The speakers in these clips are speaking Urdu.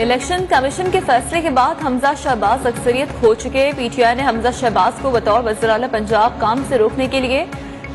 الیکشن کمیشن کے فیصلے کے بعد حمزہ شہباز اکثریت کھو چکے. پی ٹی آئی نے حمزہ شہباز کو بطور وزیر اعلیٰ پنجاب کام سے روکنے کے لیے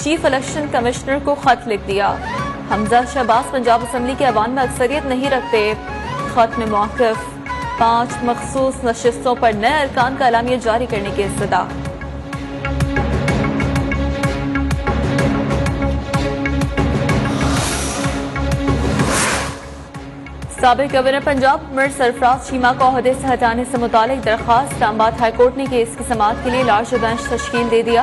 چیف الیکشن کمشنر کو خط لکھ دیا. حمزہ شہباز پنجاب اسمبلی کے ایوان میں اکثریت نہیں رکھتے. خط میں موقف 5 مخصوص نشستوں پر نئے ارکان کا اعلامیہ جاری کرنے کی استدعا. سابق گورنر پنجاب عمر سرفراز چیمہ کو عہدے سے ہٹانے سے متعلق درخواست اسلام آباد ہائی کورٹ نے کیس کی سماعت کے لیے لارج بینچ تشکیل دے دیا.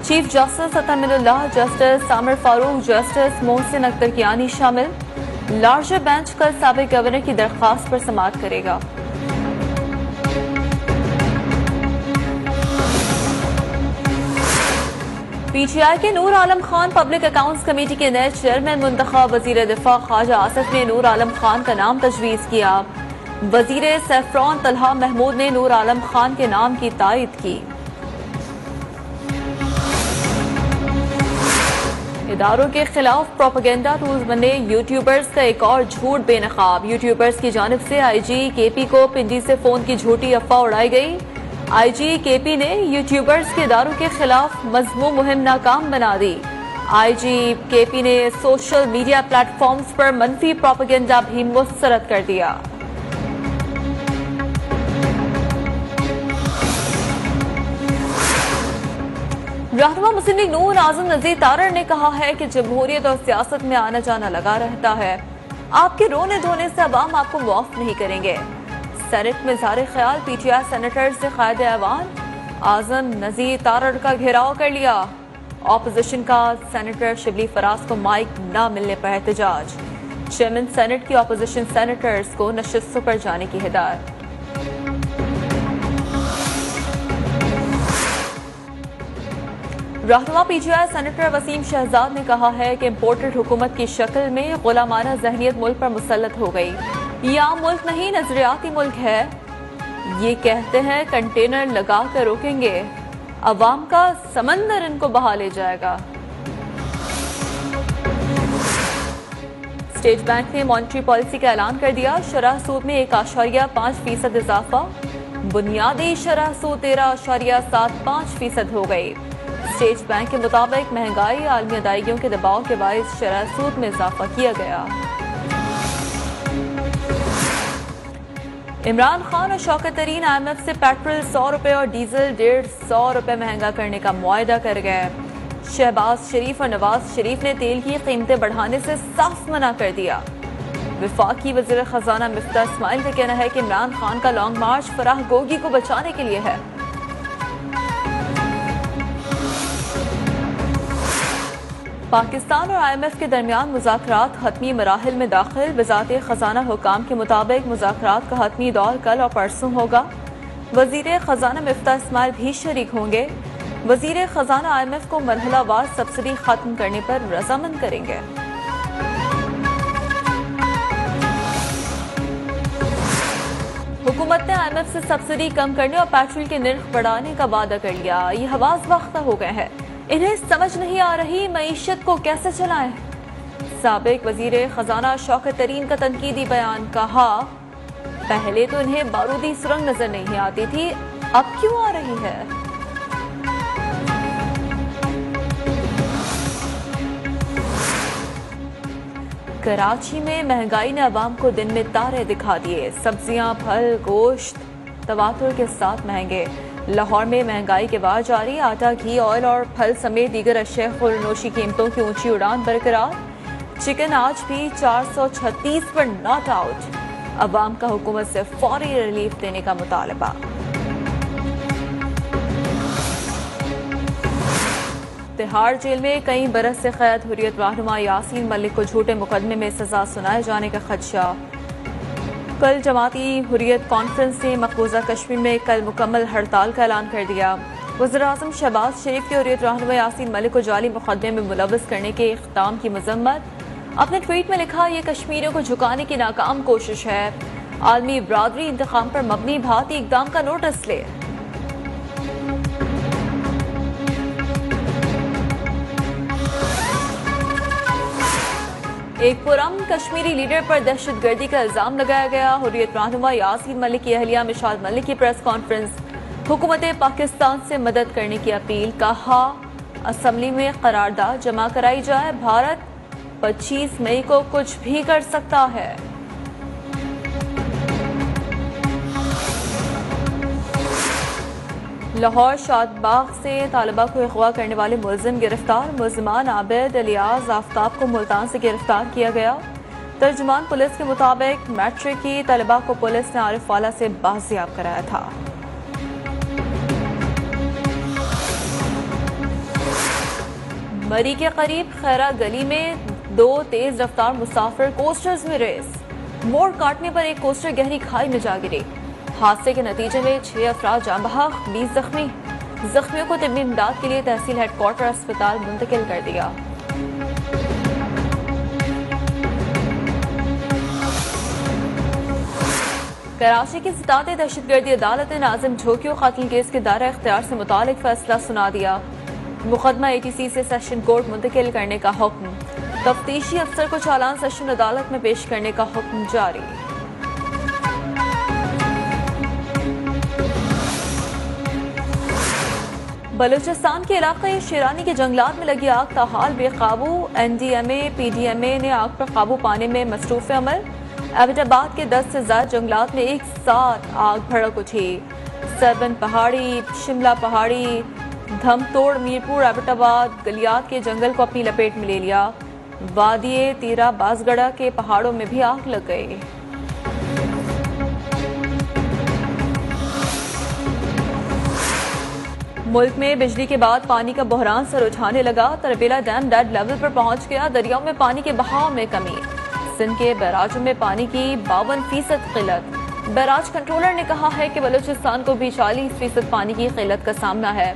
چیف جسٹس اتمل اللہ، جسٹس عامر فاروق، جسٹس محسن اختر کیانی شامل. لارج بینچ کل سابق گورنر کی درخواست پر سماعت کرے گا. پی ٹی آئی کے نور Alam Khan public accounts committee کے نئے چیئرمین منتخب. وزیر دفاع خواجہ آصف نے نور عالم خان کا نام تجویز کیا. وزیر سیفران طلحہ محمود نے نور عالم خان کے نام کی تائید کی. اداروں کے خلاف پروپیگنڈا ٹولز بنے یوٹیوبرز کا ایک اور جھوٹ بے نقاب. یوٹیوبرز کی جانب سے آئی جی کے پی کو پنڈی سے فون کی جھوٹی افواہ اڑائی گئی. آئی جی کے پی نے یوٹیوبرز کے اداروں کے خلاف مذموم مہم ناکام بنا دی. آئی جی کے پی نے سوشل میڈیا پلیٹ فارمز پر منفی پروپیگنڈا بھی مسترد کر دیا. رہنما مسلم لیگ نون اعظم نذیر تارڑ نے کہا ہے کہ جمہوریت اور سیاست میں آنا جانا لگا رہتا ہے. آپ کے رونے دھونے سے عوام آپ کو معاف نہیں کریں گے. سینٹ میں اظہار خیال پی ٹی آئی سینیٹر سے قائد ایوان اعظم نذیر تارڑ کا گھیراؤ کر لیا. اپوزیشن کا سینیٹر شبلی فراز کو مائک نہ ملنے پر احتجاج. چیئرمین سینٹ کی اپوزیشن سینیٹرز کو نشستوں پر جانے کی ہدایت. رہنما پی ٹی آئی سینیٹر وسیم شہزاد نے کہا ہے کہ امپورٹڈ حکومت کی شکل میں غلامانہ ذہنیت ملک پر مسلط ہو گئی. یہ عام ملک نہیں، نظریاتی ملک ہے. یہ کہتے ہیں کنٹینر لگا کر روکیں گے، عوام کا سمندر ان کو بہا لے جائے گا. اسٹیٹ بینک نے مانیٹری پالیسی کا اعلان کر دیا. شرح سود میں 1.5% اضافہ. بنیادی شرح سود 13.75% ہو گئی. اسٹیٹ بینک کے مطابق مہنگائی، عالمی ادائیگیوں کے دباؤ کے باعث شرح سود میں اضافہ کیا گیا. عمران خان اور شوکت ترین آئی ایم ایف سے پیٹرول 100 روپے اور ڈیزل 150 روپے مہنگا کرنے کا معاہدہ کر گئے. شہباز شریف اور نواز شریف نے تیل کی قیمتیں بڑھانے سے صاف منع کر دیا. وفاقی وزیر خزانہ مفتاح اسماعیل کا کہنا ہے کہ عمران خان کا لانگ مارچ فراح گوگی کو بچانے کے لیے ہے. پاکستان اور آئی ایم ایف کے درمیان مذاکرات حتمی مراحل میں داخل. وزارت خزانہ حکام کے مطابق مذاکرات کا حتمی دور کل اور پرسوں ہوگا. وزیر خزانہ مفتاح اسماعیل بھی شریک ہوں گے. وزیر خزانہ آئی ایم ایف کو مرحلہ وار سبسڈی ختم کرنے پر رضامند کریں گے. حکومت نے آئی ایم ایف سے سبسڈی کم کرنے اور پیٹرول کے نرخ بڑھانے کا وعدہ کر لیا. یہ حواس باختہ ہو گئے ہیں، انہیں سمجھ نہیں آ رہی معیشت کو کیسے چلائیں. سابق وزیر خزانہ شوکت ترین کا تنقیدی بیان. کہا پہلے تو انہیں بارودی سرنگ نظر نہیں آتی تھی، اب کیوں آ رہی ہے. کراچی میں مہنگائی نے عوام کو دن میں تارے دکھا دیے. سبزیاں، پھل، گوشت تواتر کے ساتھ مہنگے. لاہور میں مہنگائی کے وار جاری. آٹا، گھی، آئل اور پھل سمیت دیگر اشیاء خوردنوشی قیمتوں کی اونچی اڑان برقرار. چکن آج بھی 436 پر ناٹ آؤٹ. عوام کا حکومت سے فوری ریلیف دینے کا مطالبہ. تہاڑ جیل میں کئی برس سے قید حریت رہنما یاسین ملک کو جھوٹے مقدمے میں سزا سنائے جانے کا خدشہ. کل جماعتی حریت کانفرنس نے مقبوضہ کشمیر میں کل مکمل ہڑتال کا اعلان کر دیا. وزیراعظم شہباز شریف کے حریت رہنما یاسین ملک کو جعلی مقدمے میں ملوث کرنے کے اقدام کی مذمت. اپنے ٹویٹ میں لکھا، یہ کشمیریوں کو جھکانے کی ناکام کوشش ہے. عالمی برادری انتقام پر مبنی بھارتی اقدام کا نوٹس لے. ایک پرامن کشمیری لیڈر پر دہشت گردی کا الزام لگایا گیا. حریت رہنما یاسین ملک کی اہلیہ مشال ملک کی پریس کانفرنس. حکومت پاکستان سے مدد کرنے کی اپیل. کہا اسمبلی میں قرارداد جمع کرائی جائے. بھارت 25 مئی کو کچھ بھی کر سکتا ہے. لاہور شاد باغ سے طالبہ کو اغوا کرنے والے ملزم گرفتار. ملزمان عابد الیاز آفتاب کو ملتان سے گرفتار کیا گیا. ترجمان پولیس کے مطابق میٹرک کی طالبہ کو پولیس نے عارف والا سے بازیاب کرایا تھا. مری کے قریب خیرہ گلی میں 2 تیز رفتار مسافر کوسٹرز میں ریس. موڑ کاٹنے پر ایک کوسٹر گہری کھائی میں جا گری. حادثے کے نتیجے میں 6 افراد جاں بحق، 20 زخمی. زخمیوں کو طبی امداد کے لیے تحصیل ہیڈ کوارٹر اسپتال منتقل کر دیا. کراچی کی ستاد دہشت گردی عدالت نے ناظم جھوکیو قاتل کیس کے دائرہ اختیار سے متعلق فیصلہ سنا دیا. مقدمہ ATC سے سیشن کورٹ منتقل کرنے کا حکم. تفتیشی افسر کو چالان سیشن عدالت میں پیش کرنے کا حکم جاری. بلوچستان کے علاقے شیرانی کے جنگلات میں لگی آگ تاحال بے قابو. NDMA PDMA نے آگ پر قابو پانے میں مصروف عمل. ایبٹ آباد کے 10 سے زائد جنگلات میں ایک ساتھ آگ بھڑک اٹھی. 7 پہاڑی، شملہ پہاڑی، دھم توڑ، میرپور، ایبٹ آباد گلیات کے جنگل کو اپنی لپیٹ میں لے لیا. وادی تیرا بازگڑا کے پہاڑوں میں بھی آگ لگ گئی. ملک میں بجلی کے بعد پانی کا بحران سر اٹھانے لگا. تربیلا ڈیم ڈیڈ لیول پر پہنچ گیا. دریاؤں میں پانی کے بہاؤ میں کمی. سندھ کے بیراجوں میں پانی کی 52% قلت. بیراج کنٹرولر نے کہا ہے کہ بلوچستان کو بھی 40% پانی کی قلت کا سامنا ہے.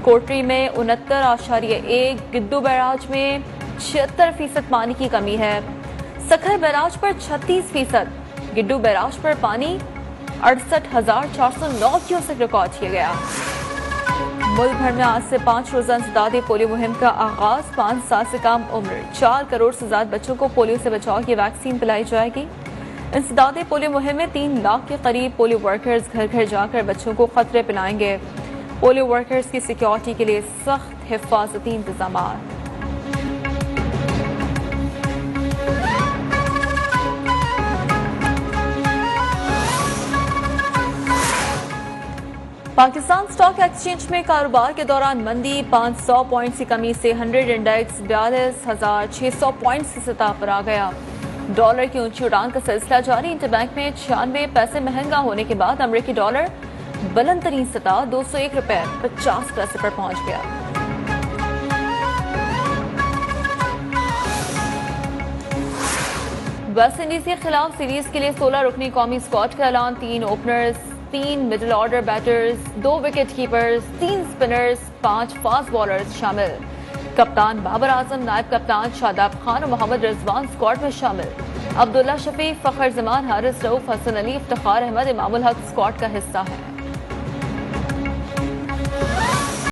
کوٹری میں 69.1، گڈو بیراج میں 76% پانی کی کمی ہے. سکھر بیراج پر 36%. گڈو بیراج پر پانی 68,409 کیوسک ریکارڈ کیا گیا. ملک بھر میں آج سے 5 روزہ انسدادی پولیو مہم کا آغاز. 5 سال سے کم عمر 4 کروڑ سے زیادہ بچوں کو پولیو سے بچاؤ کی ویکسین پلائی جائے گی. انسدادی پولیو مہم میں 3 لاکھ کے قریب پولیو ورکرز گھر گھر جا کر بچوں کو خطرے پلائیں گے. پولیو ورکرز کی سیکیورٹی کے لیے سخت حفاظتی انتظامات. پاکستان سٹاک ایکسچینج میں کاروبار کے دوران مندی. 500 پوائنٹس کی کمی سے 100 انڈیکس 42,600 پوائنٹس کی سطح پر آ گیا. ڈالر کی اونچی اڑان کا سلسلہ جاری. انٹر بینک میں 96 پیسے مہنگا ہونے کے بعد امریکی ڈالر بلند ترین سطح 201 روپے 50 پیسے پر پہنچ گیا. ویسٹ انڈیز کے خلاف سیریز کے لیے 16 رکنی قومی اسکواڈ کا اعلان. 3 openers, 3 middle order batters, 2 wicket keepers, 3 spinners, 5 fast bowlers شامل. کپتان بابر اعظم، نائب کپتان شاداب خان اور محمد رضوان اسکواڈ میں شامل. عبداللہ شفیق، فخر زمان، حارث رؤوف، حسن علی، افتخار احمد، امام الحق اسکواڈ کا حصہ ہیں.